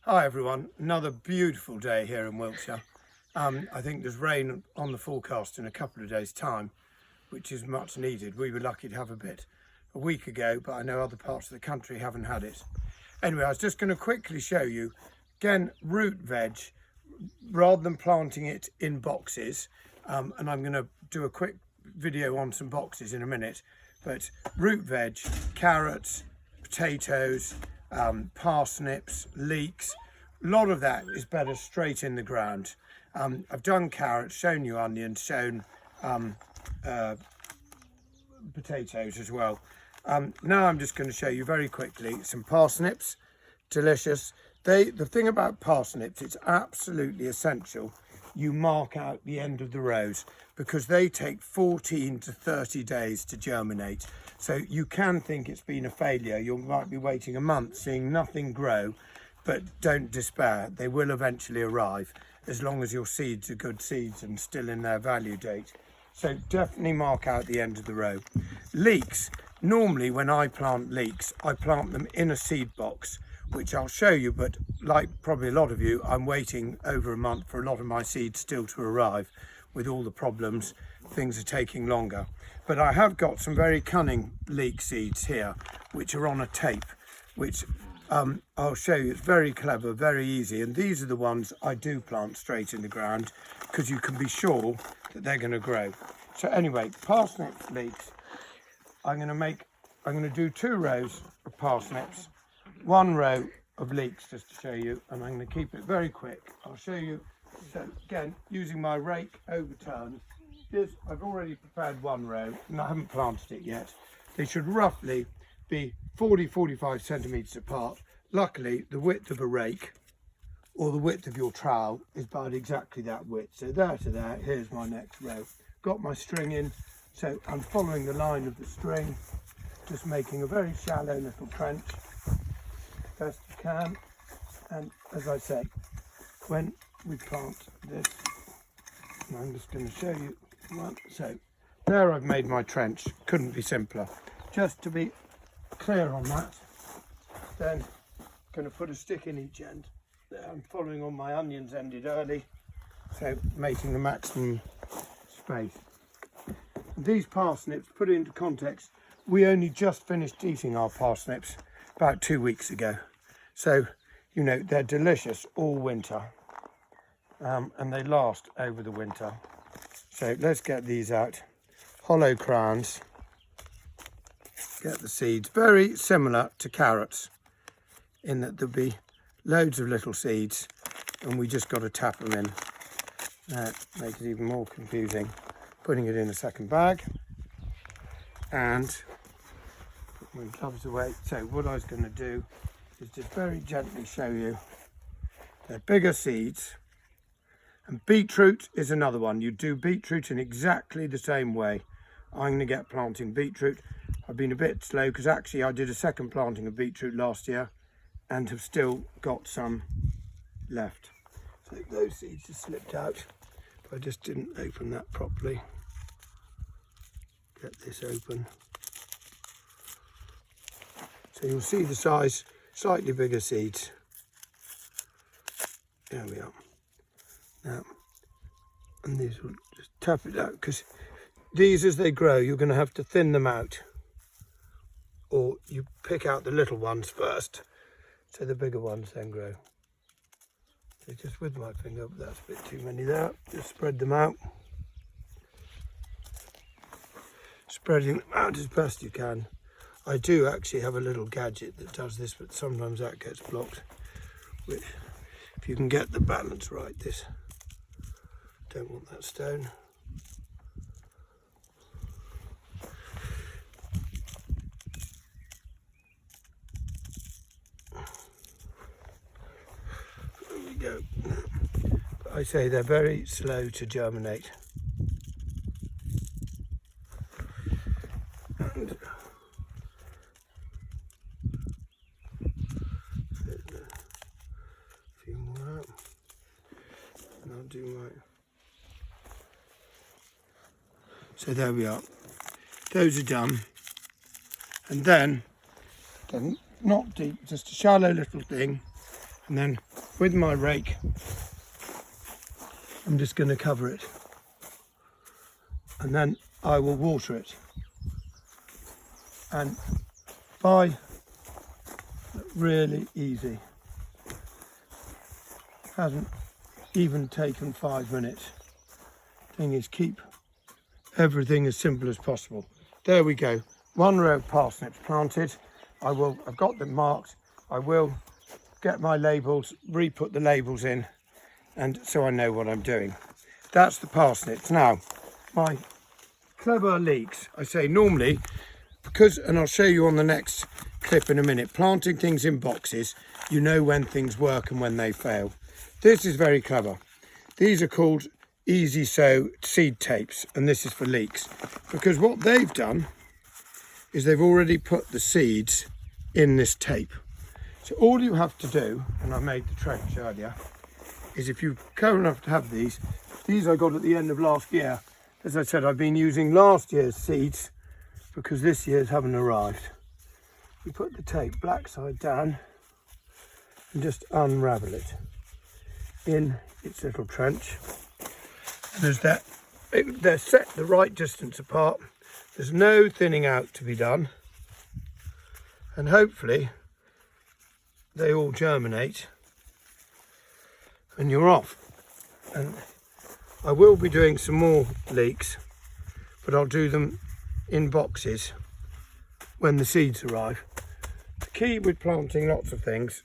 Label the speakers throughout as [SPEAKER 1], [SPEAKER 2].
[SPEAKER 1] Hi everyone, another beautiful day here in Wiltshire. I think there's rain on the forecast in a couple of days' time, which is much needed. We were lucky to have a bit a week ago, but I know other parts of the country haven't had it. Anyway, I was just going to quickly show you, again, root veg, rather than planting it in boxes, and I'm going to do a quick video on some boxes in a minute, but root veg, carrots, potatoes, parsnips, leeks, a lot of that is better straight in the ground. I've done carrots, shown you onions, shown potatoes as well. Now I'm just going to show you very quickly some parsnips. Delicious. The thing about parsnips, it's absolutely essential you mark out the end of the rows, because they take 14 to 30 days to germinate. So you can think it's been a failure. You might be waiting a month seeing nothing grow, but don't despair. They will eventually arrive, as long as your seeds are good seeds and still in their value date. So definitely mark out the end of the row. Leeks, normally when I plant leeks, I plant them in a seed box, which I'll show you, but like probably a lot of you, I'm waiting over a month for a lot of my seeds still to arrive. With all the problems, things are taking longer. But I have got some very cunning leek seeds here, which are on a tape, which I'll show you. It's very clever, very easy, and these are the ones I do plant straight in the ground, because you can be sure that they're going to grow. So anyway, parsnips, leeks, I'm going to do 2 rows of parsnips, 1 row of leeks, just to show you, and I'm going to keep it very quick. I'll show you. So again, using my rake overturned, I've already prepared 1 row and I haven't planted it yet. They should roughly be 40-45 centimetres apart. Luckily, the width of a rake, or the width of your trowel, is about exactly that width. So there to there, here's my next row. Got my string in, so I'm following the line of the string, just making a very shallow little trench, best you can. And as I say, when we plant this, and I'm just going to show you one. So there I've made my trench, couldn't be simpler. Just to be clear on that, then I'm going to put a stick in each end. There, I'm following on my onions ended early, so making the maximum space. These parsnips, put it into context, we only just finished eating our parsnips about 2 weeks ago. So, you know, they're delicious all winter. And they last over the winter. So let's get these out. Hollow crowns. Get the seeds. Very similar to carrots, in that there'll be loads of little seeds and we just got to tap them in. That makes it even more confusing. Putting it in a second bag and put my gloves away. So what I was going to do is just very gently show you they're bigger seeds. And beetroot is another one. You do beetroot in exactly the same way. I'm going to get planting beetroot. I've been a bit slow because actually I did a second planting of beetroot last year and have still got some left. So those seeds just slipped out. I just didn't open that properly. Get this open. So you'll see the size, slightly bigger seeds. There we are. Now, and these will just tap it out, because these, as they grow, you're going to have to thin them out, or you pick out the little ones first, so the bigger ones then grow. So just with my finger, that's a bit too many there, just spread them out. Spreading them out as best you can. I do actually have a little gadget that does this, but sometimes that gets blocked, which, if you can get the balance right, this, don't want that stone. There we go. But I say they're very slow to germinate. And a few more out. And I'll do my... So there we are. Those are done. And then not deep, just a shallow little thing. And then with my rake, I'm just going to cover it, and then I will water it. And really easy. Hasn't even taken 5 minutes. Thing is, keep everything as simple as possible. There we go. 1 row of parsnips planted. I've got them marked. I will get my labels, re-put the labels in, and so I know what I'm doing. That's the parsnips. Now, my clever leeks, I say normally, because, and I'll show you on the next clip in a minute, planting things in boxes, you know when things work and when they fail. This is very clever. These are called easy sow seed tapes, and this is for leeks, because what they've done is they've already put the seeds in this tape. So all you have to do, and I made the trench earlier, is if you're clever enough to have these I got at the end of last year. As I said, I've been using last year's seeds because this year's haven't arrived. You put the tape black side down and just unravel it in its little trench. And there's that, they're set the right distance apart. There's no thinning out to be done. And hopefully they all germinate and you're off. And I will be doing some more leeks, but I'll do them in boxes when the seeds arrive. The key with planting lots of things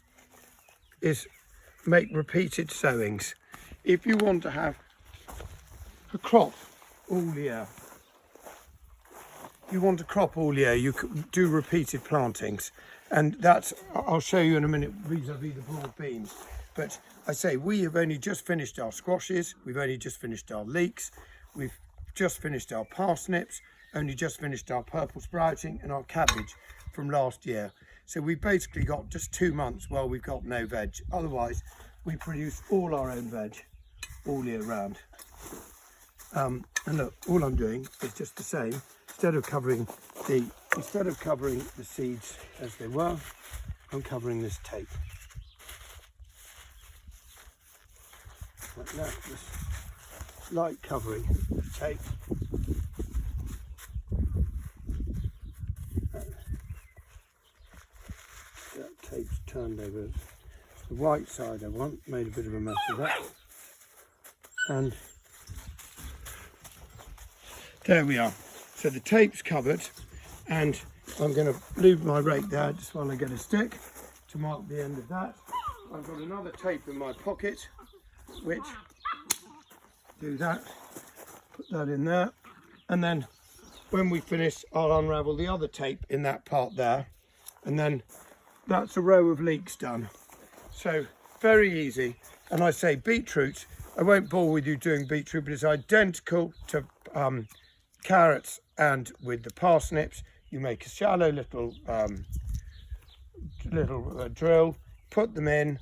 [SPEAKER 1] is make repeated sowings. If you want to have a crop all year, you can do repeated plantings, and that's, I'll show you in a minute vis-a-vis the broad beans. But I say we have only just finished our squashes, we've only just finished our leeks, we've just finished our parsnips, only just finished our purple sprouting and our cabbage from last year. So we've basically got just 2 months while we've got no veg. Otherwise, we produce all our own veg all year round. And look, all I'm doing is just the same. Instead of covering the seeds as they were, I'm covering this tape. Like that, this light covering tape. That tape's turned over. It's the white side I want, made a bit of a mess of that. And there we are. So the tape's covered, and I'm going to leave my rake there just while I get a stick to mark the end of that. I've got another tape in my pocket, which do that, put that in there, and then when we finish I'll unravel the other tape in that part there, and then that's a row of leeks done. So very easy. And I say beetroot, I won't bore with you doing beetroot, but it's identical to carrots, and with the parsnips you make a shallow little drill, put them in,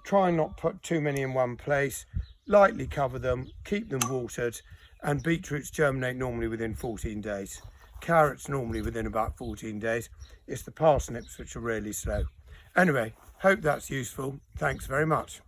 [SPEAKER 1] try and not put too many in one place, lightly cover them, keep them watered, and beetroots germinate normally within 14 days. Carrots normally within about 14 days. It's the parsnips which are really slow. Anyway, hope that's useful. Thanks very much.